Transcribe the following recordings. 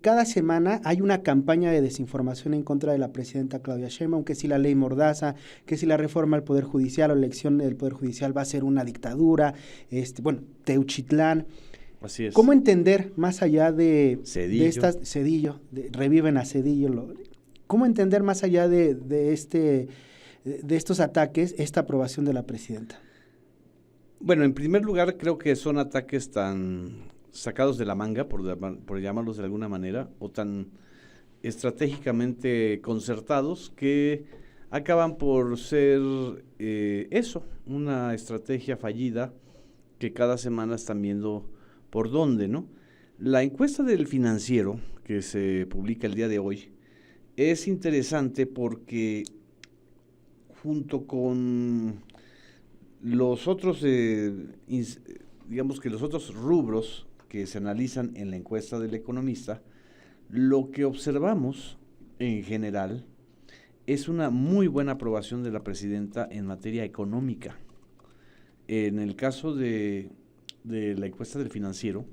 cada semana hay una campaña de desinformación en contra de la presidenta Claudia Sheinbaum, que si la ley Mordaza, que si la reforma al Poder Judicial o la elección del Poder Judicial va a ser una dictadura, Teuchitlán. Así es. ¿Cómo entender más allá de Cedillo. Cedillo, reviven a Cedillo, cómo entender más allá de estos ataques esta aprobación de la presidenta? Bueno, en primer lugar, creo que son ataques tan sacados de la manga, por llamarlos de alguna manera, o tan estratégicamente concertados que acaban por ser una estrategia fallida que cada semana están viendo por dónde, ¿no? La encuesta del Financiero, que se publica el día de hoy, es interesante porque junto con los otros, digamos que los otros rubros que se analizan en la encuesta del Economista, lo que observamos en general es una muy buena aprobación de la presidenta en materia económica. En el caso de la encuesta del Financiero,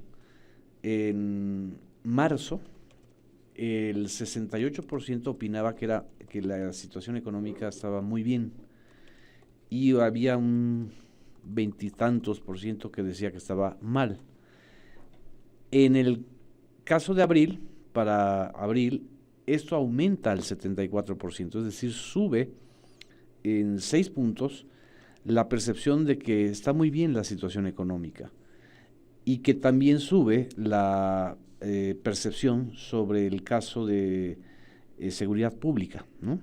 en marzo, el 68% opinaba que la situación económica estaba muy bien y había un veintitantos por ciento que decía que estaba mal. En el caso de abril, para abril, esto aumenta al 74%, es decir, sube en 6 puntos la percepción de que está muy bien la situación económica y que también sube la percepción sobre el caso de seguridad pública, ¿no?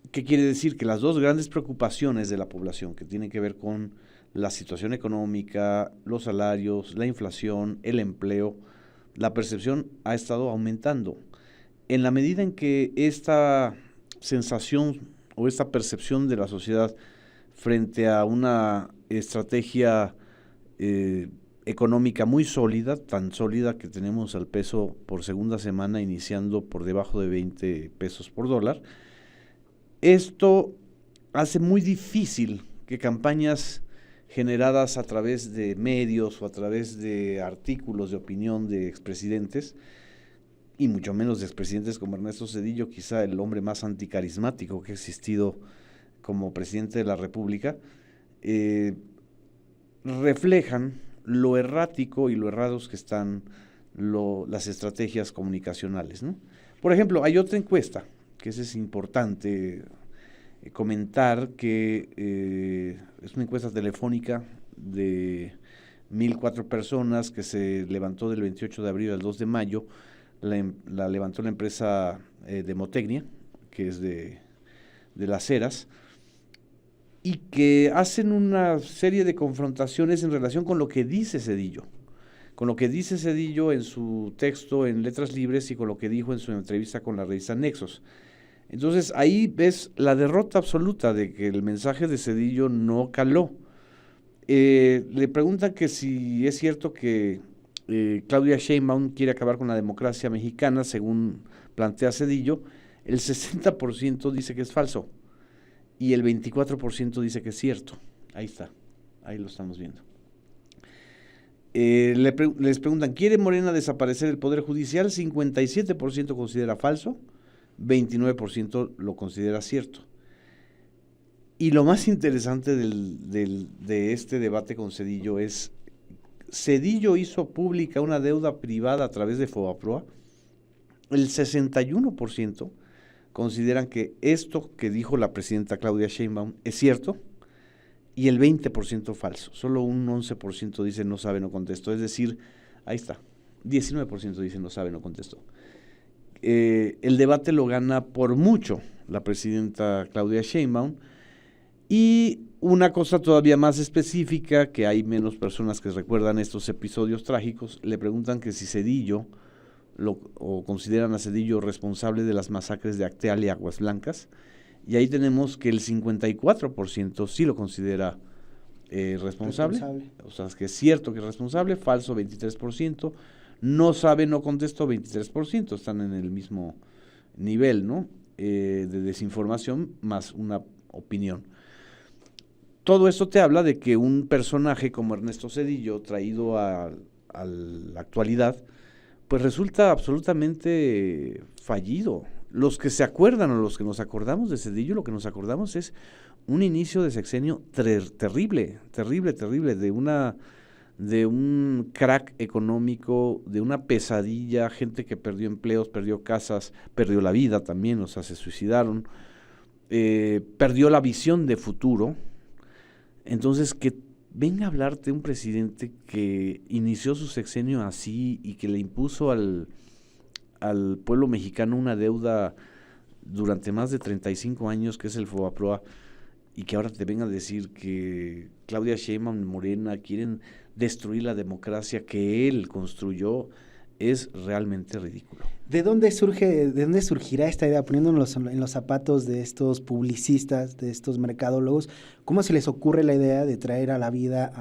¿Qué quiere decir? Que las dos grandes preocupaciones de la población que tienen que ver con la situación económica, los salarios, la inflación, el empleo, la percepción ha estado aumentando. En la medida en que esta sensación o esta percepción de la sociedad frente a una estrategia económica muy sólida, tan sólida que tenemos al peso por segunda semana iniciando por debajo de 20 pesos por dólar, esto hace muy difícil que campañas generadas a través de medios o a través de artículos de opinión de expresidentes, y mucho menos de expresidentes como Ernesto Zedillo, quizá el hombre más anticarismático que ha existido como presidente de la República, reflejan lo errático y lo errados que están las estrategias comunicacionales, ¿no? Por ejemplo, hay otra encuesta, que es importante comentar, que es una encuesta telefónica de 1,004 personas que se levantó del 28 de abril al 2 de mayo, la levantó la empresa Demotecnia, que es de Las Heras, y que hacen una serie de confrontaciones en relación con lo que dice Zedillo, en su texto en Letras Libres y con lo que dijo en su entrevista con la revista Nexos. Entonces ahí ves la derrota absoluta de que el mensaje de Zedillo no caló. Le preguntan que si es cierto que Claudia Sheinbaum quiere acabar con la democracia mexicana, según plantea Zedillo. El 60% dice que es falso y el 24% dice que es cierto. Ahí está, ahí lo estamos viendo. Les preguntan, ¿quiere Morena desaparecer el Poder Judicial? 57% considera falso, 29% lo considera cierto. Y lo más interesante de este debate con Zedillo es, Zedillo hizo pública una deuda privada a través de Fobaproa. El 61% consideran que esto que dijo la presidenta Claudia Sheinbaum es cierto y el 20% falso. Solo un 11% dice no sabe, no contestó. Es decir, ahí está, 19% dice no sabe, no contestó. El debate lo gana por mucho la presidenta Claudia Sheinbaum. Y una cosa todavía más específica, que hay menos personas que recuerdan estos episodios trágicos, le preguntan que si Zedillo, o consideran a Zedillo responsable de las masacres de Acteal y Aguas Blancas, y ahí tenemos que el 54% sí lo considera responsable, o sea, que es cierto que es responsable, falso 23%, no sabe, no contestó 23%, están en el mismo nivel, ¿no? De desinformación más una opinión. Todo esto te habla de que un personaje como Ernesto Zedillo, traído a la actualidad, pues resulta absolutamente fallido. Los que se acuerdan o los que nos acordamos de Zedillo, lo que nos acordamos es un inicio de sexenio terrible, de un crack económico, de una pesadilla, gente que perdió empleos, perdió casas, perdió la vida también, o sea, se suicidaron, perdió la visión de futuro. Entonces, que venga a hablarte un presidente que inició su sexenio así y que le impuso al pueblo mexicano una deuda durante más de 35 años, que es el FOBAPROA, y que ahora te venga a decir que Claudia Sheinbaum y Morena quieren destruir la democracia que él construyó, es realmente ridículo. ¿De dónde surgirá esta idea, poniéndonos en los zapatos de estos publicistas, de estos mercadólogos? ¿Cómo se les ocurre la idea de traer a la vida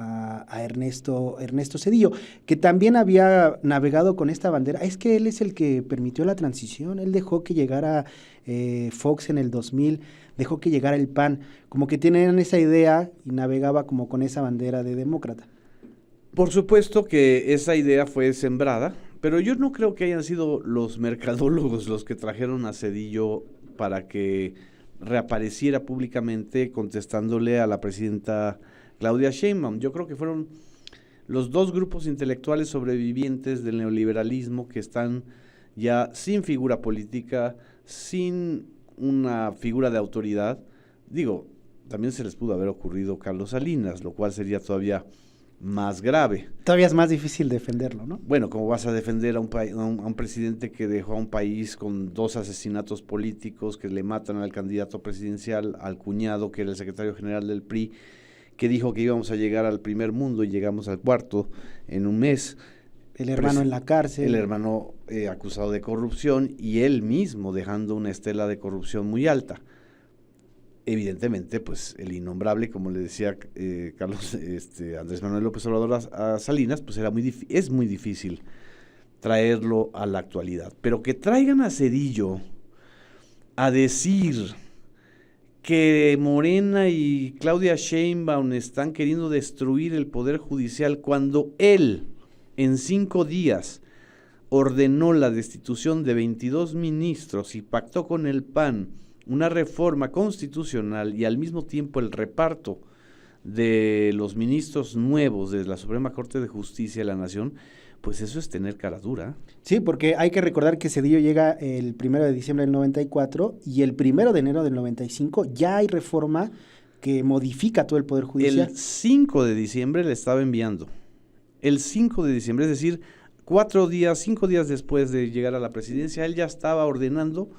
a Ernesto Zedillo, que también había navegado con esta bandera? Es que él es el que permitió la transición, él dejó que llegara Fox en el 2000, dejó que llegara el PAN, como que tenían esa idea y navegaba como con esa bandera de demócrata. Por supuesto que esa idea fue sembrada, pero yo no creo que hayan sido los mercadólogos los que trajeron a Zedillo para que reapareciera públicamente contestándole a la presidenta Claudia Sheinbaum. Yo creo que fueron los dos grupos intelectuales sobrevivientes del neoliberalismo que están ya sin figura política, sin una figura de autoridad. Digo, también se les pudo haber ocurrido Carlos Salinas, lo cual sería todavía más grave. Todavía es más difícil defenderlo, ¿no? Bueno, ¿cómo vas a defender a un presidente que dejó a un país con 2 asesinatos políticos, que le matan al candidato presidencial, al cuñado, que era el secretario general del PRI, que dijo que íbamos a llegar al primer mundo y llegamos al cuarto en un mes? El hermano en la cárcel. El hermano acusado de corrupción y él mismo dejando una estela de corrupción muy alta. Evidentemente, pues el innombrable, como le decía Andrés Manuel López Obrador a Salinas, pues es muy difícil traerlo a la actualidad. Pero que traigan a Zedillo a decir que Morena y Claudia Sheinbaum están queriendo destruir el Poder Judicial cuando él, en 5 días, ordenó la destitución de 22 ministros y pactó con el PAN una reforma constitucional y al mismo tiempo el reparto de los ministros nuevos de la Suprema Corte de Justicia de la Nación, pues eso es tener cara dura. Sí, porque hay que recordar que Zedillo llega el 1 de diciembre del 94 y el 1 de enero del 95 ya hay reforma que modifica todo el Poder Judicial. El 5 de diciembre le estaba enviando. El 5 de diciembre, es decir, 5 días después de llegar a la presidencia, él ya estaba ordenando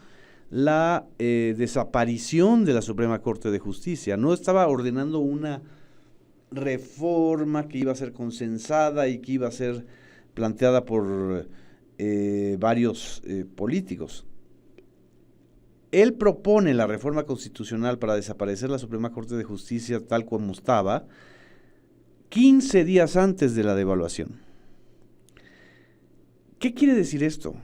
la desaparición de la Suprema Corte de Justicia. No estaba ordenando una reforma que iba a ser consensada y que iba a ser planteada por varios políticos. Él propone la reforma constitucional para desaparecer la Suprema Corte de Justicia tal como estaba 15 días antes de la devaluación. ¿Qué quiere decir esto?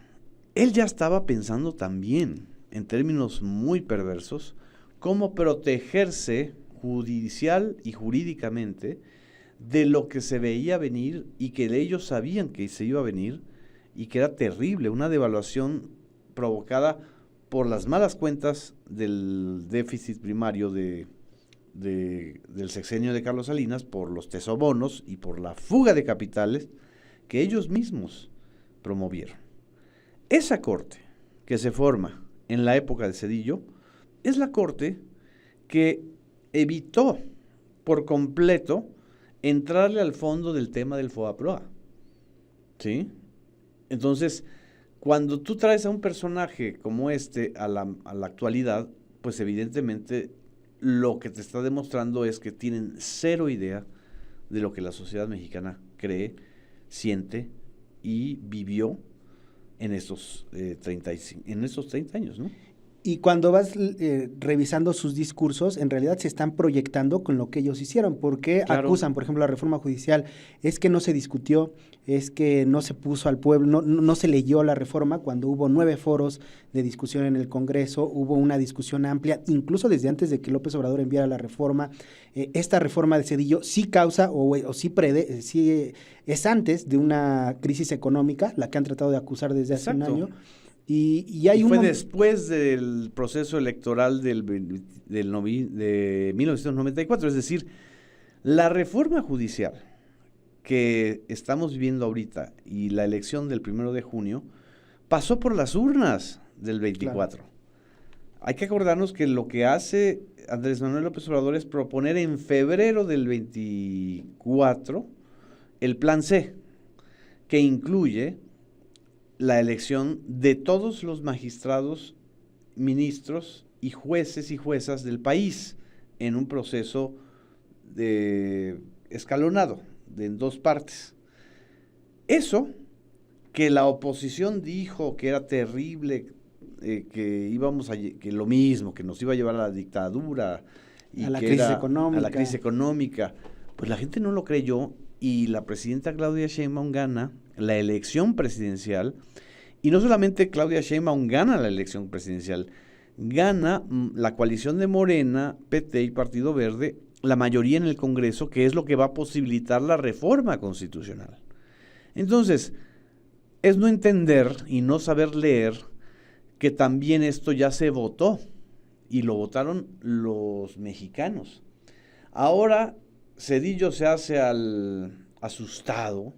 Él ya estaba pensando también, en términos muy perversos, cómo protegerse judicial y jurídicamente de lo que se veía venir y que ellos sabían que se iba a venir y que era terrible, una devaluación provocada por las malas cuentas del déficit primario del sexenio de Carlos Salinas, por los tesobonos y por la fuga de capitales que ellos mismos promovieron. Esa corte que se forma en la época de Zedillo es la corte que evitó por completo entrarle al fondo del tema del FOBAPROA, ¿sí? Entonces, cuando tú traes a un personaje como este a la actualidad, pues evidentemente lo que te está demostrando es que tienen cero idea de lo que la sociedad mexicana cree, siente y vivió en estos 30 años, ¿no? Y cuando vas revisando sus discursos, en realidad se están proyectando con lo que ellos hicieron, porque Claro. acusan, por ejemplo, la reforma judicial, es que no se discutió, es que no se puso al pueblo, no se leyó la reforma, cuando hubo 9 foros de discusión en el Congreso, hubo una discusión amplia, incluso desde antes de que López Obrador enviara la reforma. Esta reforma de Zedillo sí causa o sí es antes de una crisis económica, la que han tratado de acusar desde hace un año. Y fue después del proceso electoral de 1994, es decir, la reforma judicial que estamos viviendo ahorita y la elección del 1 de junio pasó por las urnas del 24. Claro. Hay que acordarnos que lo que hace Andrés Manuel López Obrador es proponer en febrero del 24 el Plan C, que incluye la elección de todos los magistrados, ministros y jueces y juezas del país en un proceso escalonado, en 2 partes. Eso que la oposición dijo que era terrible, que lo mismo, que nos iba a llevar a la dictadura y a la crisis económica, pues la gente no lo creyó y la presidenta Claudia Sheinbaum gana la elección presidencial. Y no solamente Claudia Sheinbaum gana la elección presidencial, gana la coalición de Morena, PT y Partido Verde, la mayoría en el Congreso, que es lo que va a posibilitar la reforma constitucional. Entonces, es no entender y no saber leer que también esto ya se votó y lo votaron los mexicanos. Ahora Zedillo se hace al asustado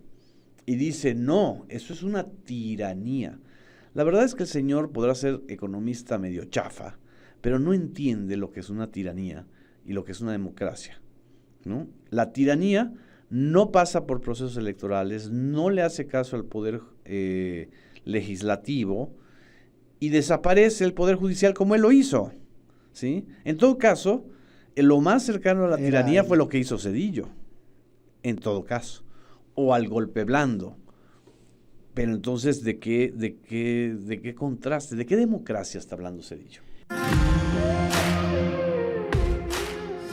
y dice, no, eso es una tiranía. La verdad es que el señor podrá ser economista medio chafa, pero no entiende lo que es una tiranía y lo que es una democracia, ¿no? La tiranía no pasa por procesos electorales, no le hace caso al poder legislativo y desaparece el poder judicial como él lo hizo, ¿sí? En todo caso, lo más cercano a la tiranía fue lo que hizo Zedillo, en todo caso, o al golpe blando. Pero entonces, ¿de qué contraste, de qué democracia está hablando Zedillo?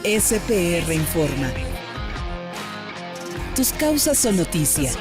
SPR Informa. Tus causas son noticia.